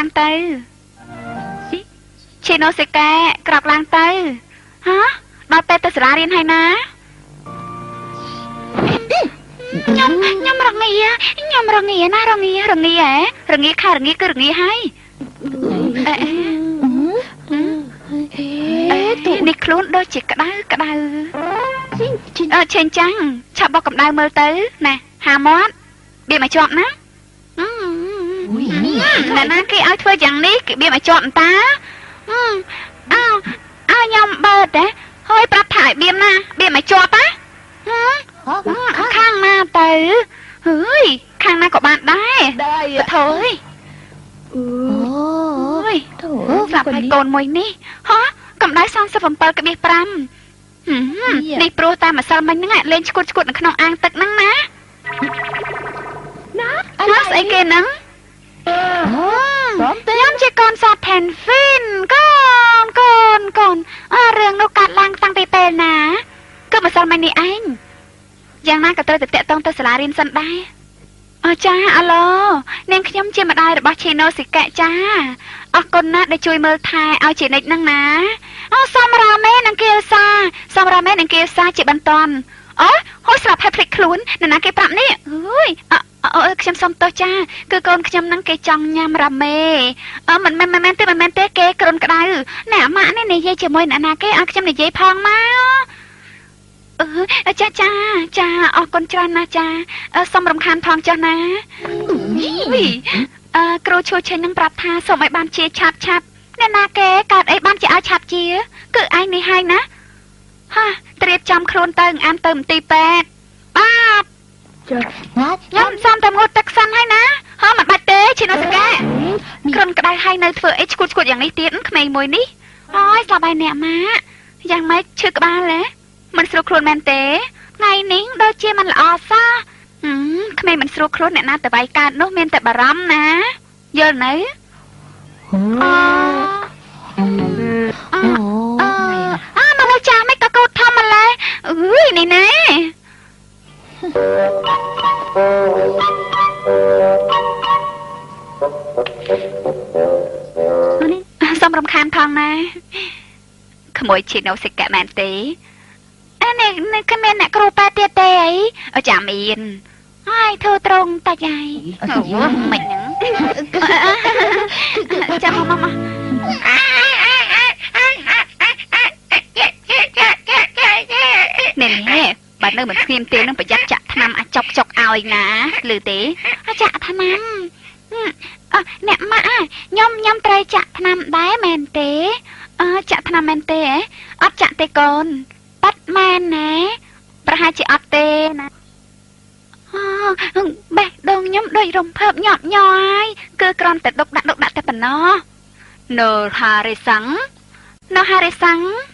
ឡើងទៅឈីណូសេកែក្រោកឡើងទៅហ៎ដល់ពេលទៅសាលារៀនហើយណាខ្ញុំរងាណារងាហ៎រងាខែរងាគឺរងាហើយនេះខ្លួនដូចជាក្តៅឆេងចាំងឆាប់បោះកម្ដៅមើលទៅណាហាមាត់បៀមឲ្យជាប់ណាណាគេឲ្យធ្វើយ៉ាងនេះគេបៀមឲ្យជាប់អន្តាខ្ញុំបើតហើយប្រាប់ថាឲ្យបៀមណាបៀមឲ្យជាប់ខាងណាទៅហើយខាងណាក៏បានដែរបថយអូយស្លាប់ហើយកូនមួយនេះហ៎កម្ដៅ 37.5 នេះព្រោះតែម្សិលមិញហ្នឹងលេងឈួតនៅក្នុងអាងទឹកហ្នឹងណាស្អីគេហ្នឹងខ្ញុំជាកូនសត្វ Penguin កូនរឿងនោះកាត់ឡើងតាំងពីពេលណាគឺម្សិលមិញនេះឯងយ៉ាងណាក៏ត្រូវតែតាក់ទងទៅសាលារៀនសិនដែរចាអាឡូនាងខ្ញុំជាម្ដាយរបស់ឈីណូស៊ីកៈចាអរគុណណាស់ដែលជួយមើលថែឲ្យជានិច្ចហ្នឹងណាសំរាមេនិងគៀលសាជាបន្ទាន់ហូចស្រាប់ហើយភ្លេចខ្លួនណាគេប្រាប់នេះខ្ញុំសុំទោសចាគឺកូនខ្ញុំហ្នឹងគេចង់ញ៉ាំរ៉ាមេមិនមែនទេគេគ្រុនក្តៅអ្នកម៉ាក់នេះនិយាយជាមួយអ្នកណាគេឲ្យខ្ញុំនិយាយផងមកចាអរគុណច្រើនណាស់ចាសូមរំខានផងចាស់ណាគ្រូឈួរឆេញនឹងប្រាប់ថាសូមឲ្យបានជាឆាប់អ្នកណាគេកើតអីបានជាឲ្យឆាប់ជាគឺឯងនេះហើយណាត្រៀបចំខ្លួនទៅអានទៅមន្ទីរពេទ្យបាទខ្ញុំសុំតែងូតទឹកសិនហើយណាមិនបាច់ទេឈីណូសេកែគ្រុនក្តៅហើយនៅធ្វើអីឈួតយ៉ាងនេះទៀតក្មេងមួយនេះស្លាប់ហើយអ្នកម៉ាក់យ៉ាងម៉េចឈឺក្បាលហ៎មិនស្រួលខ្លួនមែនទេថ្ងៃនេះដូចជាមិនល្អសោះក្មេងមិនស្រួលខ្លួនអ្នកណាទៅវាយកើតនោះមានតែបារម្ភណាយល់នៅមនុស្សចាស់មិនក៏កូតធំម្លេះនេះណាសូមរំខានផងណាក្មួយឈីណូសេកៈមែនទេនេះគ្មានអ្នកគ្រូប៉ែទៀតទេអីចាមានហើយធ្វើត្រង់តាច់ហើយមិនហ្នឹងចាំមកនេះបើនៅមិនស្ងៀមទេនឹងប្រយ័ត្នចាក់ថ្នាំអាចុកឲ្យណាឮទេចាក់ថ្នាំអ្នកម៉ាក់ខ្ញុំត្រូវចាក់ថ្នាំដែរមែនទេចាក់ថ្នាំមែនទេអត់ចាក់ទេកូនប៉ាត់មែនណាប្រហែលជាអត់ទេណាបេះដូងខ្ញុំដូចរំភើបញាប់ញ័រហើយគឺគ្រាន់តែដុកដាក់តែប៉ុណ្ណោះនៅហារិសាំង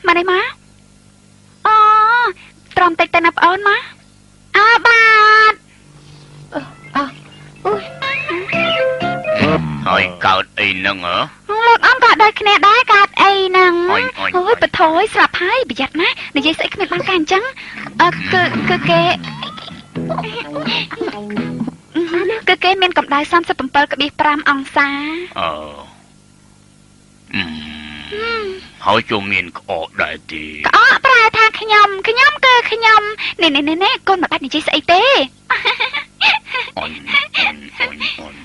មកនេះមកត្រមតិចទៅណាប្អូនមកបាទហើយកើតអីហ្នឹងលោកអំក៏ដូចគ្នាដែរកើតអីហ្នឹងអូយបថយស្រាប់ហើយប្រយ័ត្នណានិយាយស្អីគ្មានបានការអញ្ចឹងគឺគេមានកម្ដៅ 37.5 អង្សាហើយជុំមានក្អកដែរទេក្អកប្រែថាខ្ញុំគឺខ្ញុំនេះកូនមិនបាច់និយាយស្អីទេ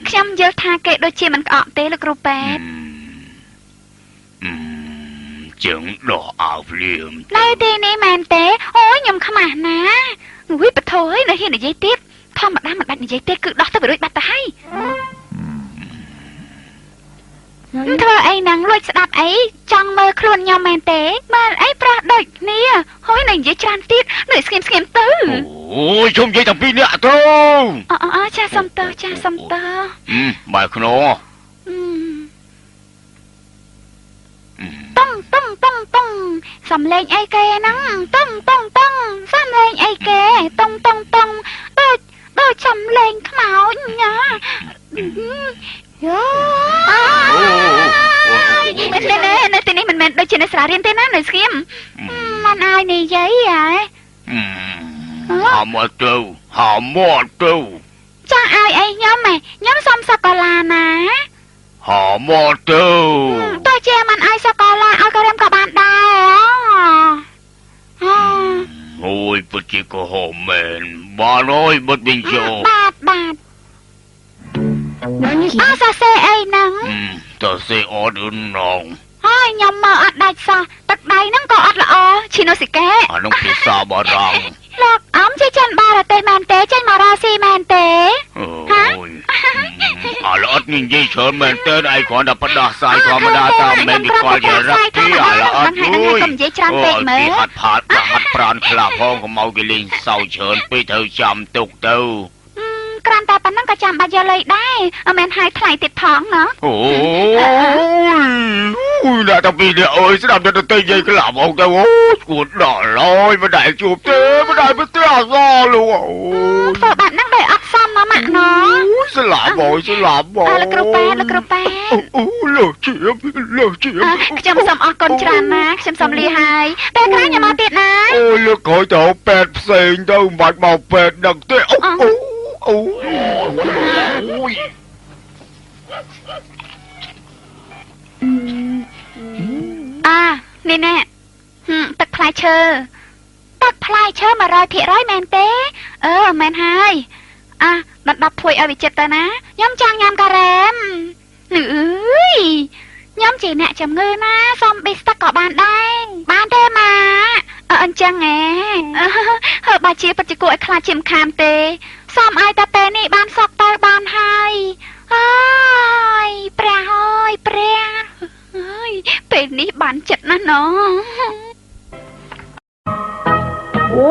ខ្ញុំយល់ថាគេដូចជាមិនក្អកទេលោកគ្រូប៉ែតជើងដោះអាវភ្លាមនៅទីនេះមែនទេអូយខ្ញុំខ្មាស់ណាវិបថយនៅហ៊ាននិយាយទៀតធម្មតាមិនបាច់និយាយទេគឺដោះទៅវារួចបាត់ទៅហើយធ្វើអីហ្នឹងលួចស្ដាប់អីចង់មើលខ្លួនខ្ញុំមែនទេមើលអីប្រោះដូចគ្នាហើយនៅនិយាយច្រើនទៀតនៅស្ងៀមទៅអូយជុំនិយាយតាំងពីអ្នកទៅចាសុំតើបាយខ្នោតុងសំលេងអីគេហ្នឹងតុងសំលេងអីគេតុងដូចសំលេងខ្មោចណានៅទីនេះមិនមែនដូចជានៅសាលារៀនទេណានៅស្គៀមមិនឲ្យនិយាយហាមកទៅចាឲ្យអីខ្ញុំសុំសកូឡាណាហ หอมอเตอร์ ตัวเจมันไอสกอลาเอากระเรมกับบานได้อ๋อ โอ้ยปจิกหอมแมนบ้าน้อยบดบินโจ บาทอ้าวซาเซไอ้หนัง แต่เสียออดน้อง เฮ้ยยำมาอัดได้ซะตักใดนั่งก็อัดละอ๋อชิโนสิแก น้องพิซซ่าบารัง หลอกอ้อมใช่จันบาระเตแมนเตจันมาราซีแมนเต โอ้ยละอดนี่ยี่เชิญแมนเตอร์ไอคอนดับประดาสายธรรมดาตามแมนดิคอลเยรักที่ละอดด้วยที่หัดผาดหัดปราณคลาพองของเมากิลิงเศร้าเชิญไปเธอจำตุกเต้าก รันแต่ปันนั่งกระจำบาเยเลยได้แมนหายไถ่ติดท้องเนาะ โอ้ยน่าจะปีเนี่ยเอ้ยสนามจะเตยใหญ่กลับออกแต่โอ้ยกูดอลอยมาได้จูบเต้มาได้ไปเตี้ยซอลูกโอ้ย เปิดแบบนั่งได้อักซ้ำมาหมักเนาะ สลามบอยแล้วกระแปโอ้เลิกเชียบจำสมออกกลจรานะจำสมลีหายแต่ครั้งอย่ามาติดนะ โอ้ยเลิกขอเจ้าเป็ดเซ็งเจ้าบัดเมาเป็ดดังเต้โอ้ย นี่แน่ตักพลายเชอร์ม100%แมนเต้แมนไฮดับพวยเอาวิจิตตนะย่อมจางยามกระแรมหรือย่อมจีเนี่ยจำเงยนะซอมบิสตะเกาะบ้านได้บ้านเต้มาอันจังไงบาชีปัจจิโกไอคลาชิมคามเตซอมไอตาเตนี่บ้านซอกเตอร์บ้านไฮเปรี้ยเป็นนี่บ้านจัดนะน้อง โอ้